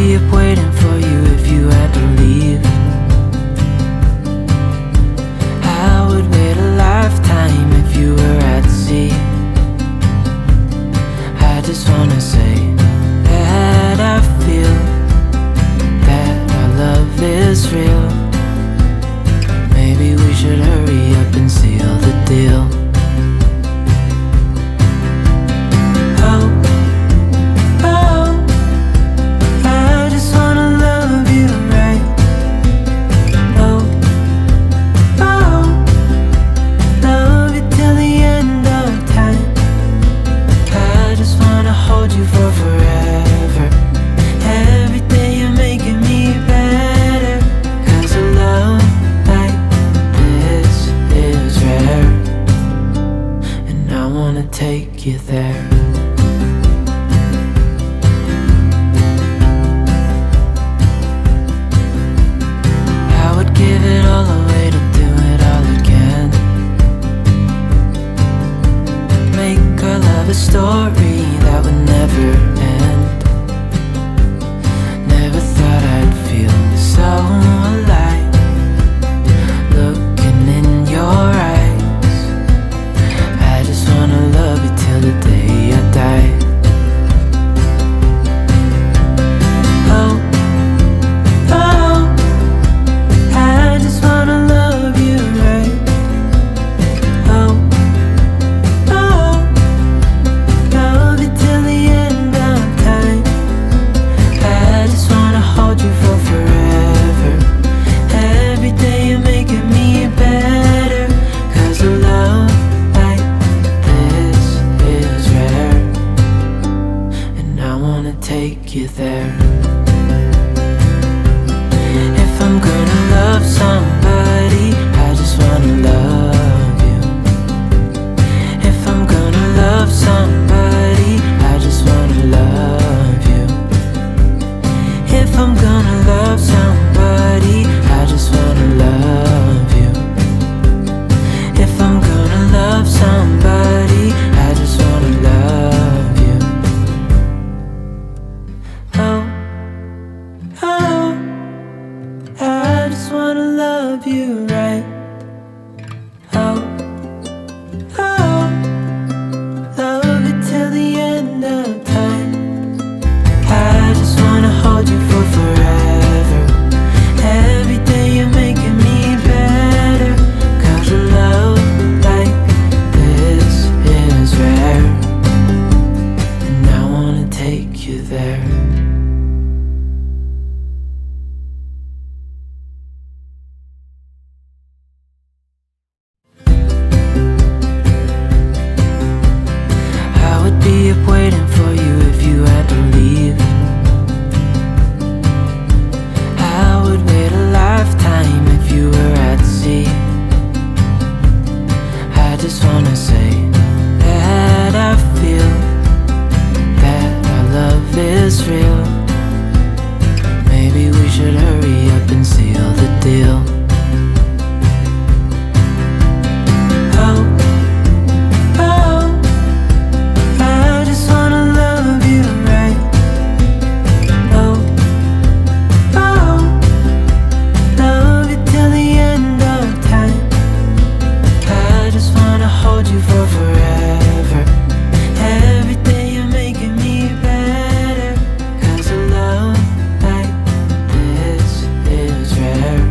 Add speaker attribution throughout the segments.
Speaker 1: be up waiting for you if you had to leave. I would wait a lifetime if you were at sea. I just wanna say that I feel that our love is real. Maybe we should hurry up and seal the deal. Oh, oh, I just wanna love you right. Oh, oh, love you till the end of time. I just wanna hold you for forever. Every day you're making me better. 'Cause a love like this is rare, and I wanna take you there. I would give it all away to do it all again. Make our love a story that would never end. Never thought I'd feel so alive, looking in your eyes. I just wanna love you till the day I die. Oh, oh, I just wanna love you right. Oh, oh, love you till the end of time. I just wanna hold you for forever. Every day you're making me better. 'Cause a love like this is rare, and I wanna take you there. If I'm gonna love somebody, I just wanna love you. If I'm gonna love somebody, I just wanna love you. If I'm gonna love somebody, I just wanna love you. If I'm gonna love somebody, I just wanna love you. Oh, oh, I just wanna love you right. Oh, oh, love you till the end of time. I just wanna hold you for forever. Every day you're making me better. 'Cause a love like this is rare, and I wanna take you there. I would be up waiting for you if you had to leave. I would wait a lifetime if you were at sea. I just wanna say that I feel that our love is real. Maybe we should hurry up and seal the deal. Oh, oh, I just wanna love you right. Oh, oh, love you till the end of time. I just wanna hold you for forever. Every day you're making me better. 'Cause a love like this is rare,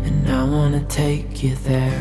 Speaker 1: and I wanna take you there.